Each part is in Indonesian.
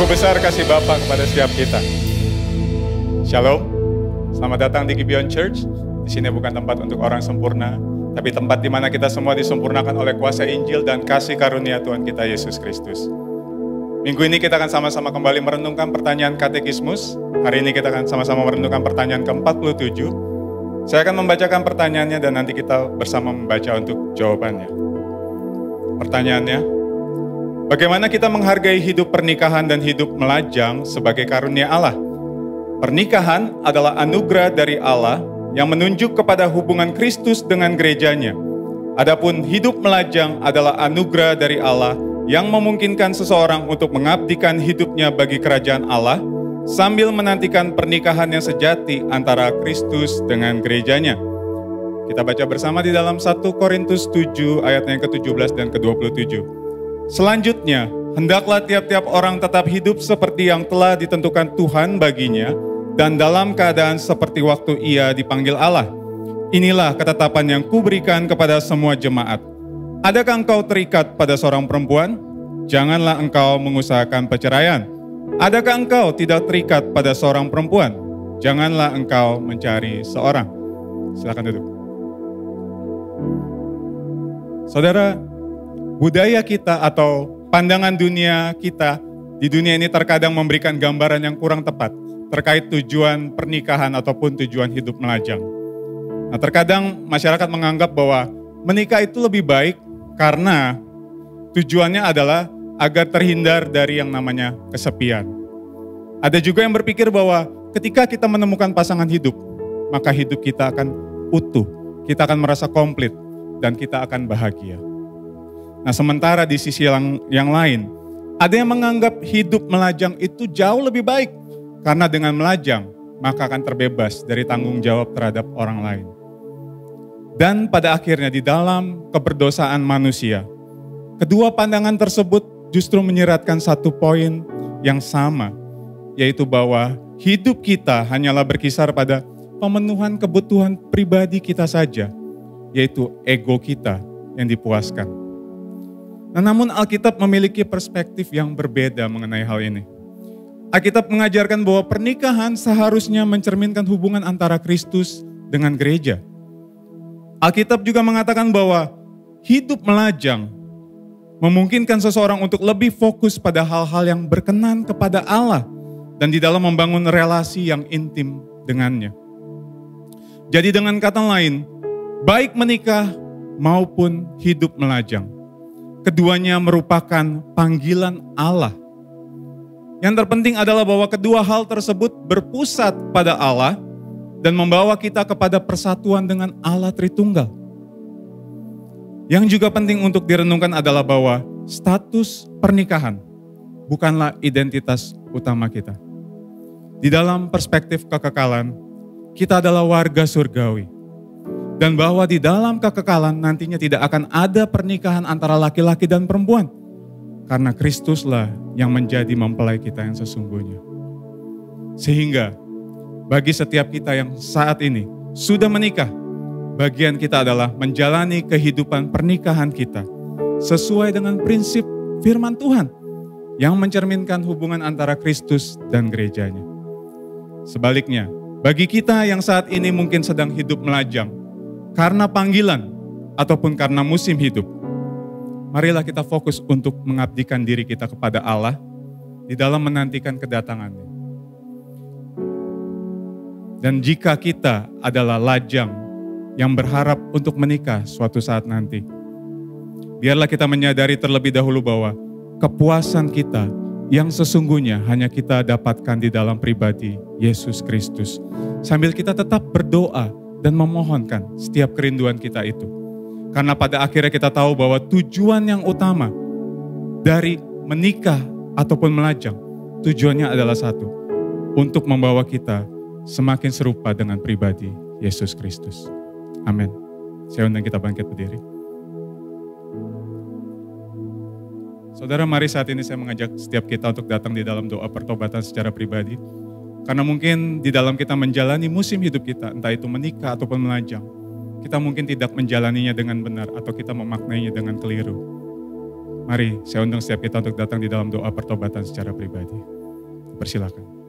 Sungguh besar kasih Bapa kepada setiap kita. Shalom, selamat datang di Gibeon Church. Di sini bukan tempat untuk orang sempurna, tapi tempat di mana kita semua disempurnakan oleh kuasa Injil dan kasih karunia Tuhan kita Yesus Kristus. Minggu ini kita akan sama-sama kembali merenungkan pertanyaan katekismus. Hari ini kita akan sama-sama merenungkan pertanyaan ke-47. Saya akan membacakan pertanyaannya dan nanti kita bersama membaca untuk jawabannya. Pertanyaannya, bagaimana kita menghargai hidup pernikahan dan hidup melajang sebagai karunia Allah? Pernikahan adalah anugerah dari Allah yang menunjuk kepada hubungan Kristus dengan gerejanya. Adapun hidup melajang adalah anugerah dari Allah yang memungkinkan seseorang untuk mengabdikan hidupnya bagi kerajaan Allah sambil menantikan pernikahan yang sejati antara Kristus dengan gerejanya. Kita baca bersama di dalam 1 Korintus 7 ayat yang ke-17 dan ke-27. Selanjutnya, hendaklah tiap-tiap orang tetap hidup seperti yang telah ditentukan Tuhan baginya dan dalam keadaan seperti waktu ia dipanggil Allah. Inilah ketetapan yang kuberikan kepada semua jemaat. Adakah engkau terikat pada seorang perempuan? Janganlah engkau mengusahakan perceraian. Adakah engkau tidak terikat pada seorang perempuan? Janganlah engkau mencari seorang. Silakan duduk. Saudara, budaya kita atau pandangan dunia kita di dunia ini terkadang memberikan gambaran yang kurang tepat terkait tujuan pernikahan ataupun tujuan hidup melajang. Nah, terkadang masyarakat menganggap bahwa menikah itu lebih baik karena tujuannya adalah agar terhindar dari yang namanya kesepian. Ada juga yang berpikir bahwa ketika kita menemukan pasangan hidup, maka hidup kita akan utuh, kita akan merasa komplit, dan kita akan bahagia. Nah, sementara di sisi yang lain, ada yang menganggap hidup melajang itu jauh lebih baik. Karena dengan melajang, maka akan terbebas dari tanggung jawab terhadap orang lain. Dan pada akhirnya di dalam keberdosaan manusia, kedua pandangan tersebut justru menyeratkan satu poin yang sama, yaitu bahwa hidup kita hanyalah berkisar pada pemenuhan kebutuhan pribadi kita saja, yaitu ego kita yang dipuaskan. Nah, namun Alkitab memiliki perspektif yang berbeda mengenai hal ini. Alkitab mengajarkan bahwa pernikahan seharusnya mencerminkan hubungan antara Kristus dengan gereja. Alkitab juga mengatakan bahwa hidup melajang memungkinkan seseorang untuk lebih fokus pada hal-hal yang berkenan kepada Allah dan di dalam membangun relasi yang intim dengannya. Jadi dengan kata lain, baik menikah maupun hidup melajang, keduanya merupakan panggilan Allah. Yang terpenting adalah bahwa kedua hal tersebut berpusat pada Allah dan membawa kita kepada persatuan dengan Allah Tritunggal. Yang juga penting untuk direnungkan adalah bahwa status pernikahan bukanlah identitas utama kita. Di dalam perspektif kekekalan, kita adalah warga surgawi. Dan bahwa di dalam kekekalan nantinya tidak akan ada pernikahan antara laki-laki dan perempuan. Karena Kristuslah yang menjadi mempelai kita yang sesungguhnya. Sehingga bagi setiap kita yang saat ini sudah menikah, bagian kita adalah menjalani kehidupan pernikahan kita sesuai dengan prinsip firman Tuhan yang mencerminkan hubungan antara Kristus dan gerejanya. Sebaliknya, bagi kita yang saat ini mungkin sedang hidup melajang karena panggilan ataupun karena musim hidup, marilah kita fokus untuk mengabdikan diri kita kepada Allah di dalam menantikan kedatangannya. Dan jika kita adalah lajang yang berharap untuk menikah suatu saat nanti, biarlah kita menyadari terlebih dahulu bahwa kepuasan kita yang sesungguhnya hanya kita dapatkan di dalam pribadi Yesus Kristus. Sambil kita tetap berdoa dan memohonkan setiap kerinduan kita itu. Karena pada akhirnya kita tahu bahwa tujuan yang utama dari menikah ataupun melajang, tujuannya adalah satu, untuk membawa kita semakin serupa dengan pribadi Yesus Kristus. Amin. Saya undang kita bangkit berdiri. Saudara, mari saat ini saya mengajak setiap kita untuk datang di dalam doa pertobatan secara pribadi. Karena mungkin di dalam kita menjalani musim hidup kita, entah itu menikah ataupun melajang, kita mungkin tidak menjalaninya dengan benar atau kita memaknainya dengan keliru. Mari saya undang setiap kita untuk datang di dalam doa pertobatan secara pribadi. Persilakan.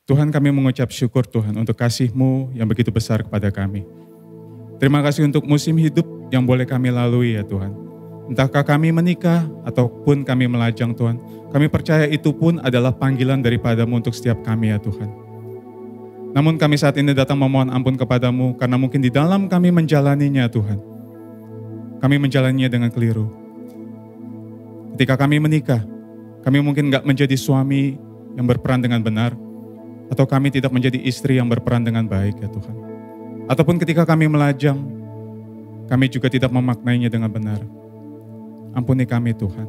Tuhan, kami mengucap syukur Tuhan untuk kasih-Mu yang begitu besar kepada kami. Terima kasih untuk musim hidup yang boleh kami lalui ya Tuhan. Entahkah kami menikah ataupun kami melajang Tuhan, kami percaya itu pun adalah panggilan daripada-Mu untuk setiap kami ya Tuhan. Namun kami saat ini datang memohon ampun kepada-Mu karena mungkin di dalam kami menjalaninya Tuhan. Kami menjalaninya dengan keliru. Ketika kami menikah, kami mungkin gak menjadi suami yang berperan dengan benar, atau kami tidak menjadi istri yang berperan dengan baik ya Tuhan. Ataupun ketika kami melajang, kami juga tidak memaknainya dengan benar. Ampuni kami Tuhan.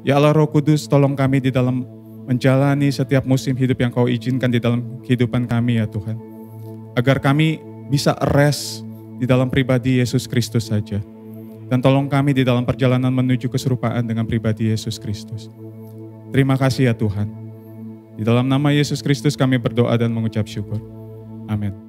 Ya Allah Roh Kudus, tolong kami di dalam menjalani setiap musim hidup yang Kau izinkan di dalam kehidupan kami ya Tuhan. Agar kami bisa rest di dalam pribadi Yesus Kristus saja. Dan tolong kami di dalam perjalanan menuju keserupaan dengan pribadi Yesus Kristus. Terima kasih ya Tuhan. Di dalam nama Yesus Kristus kami berdoa dan mengucap syukur. Amin.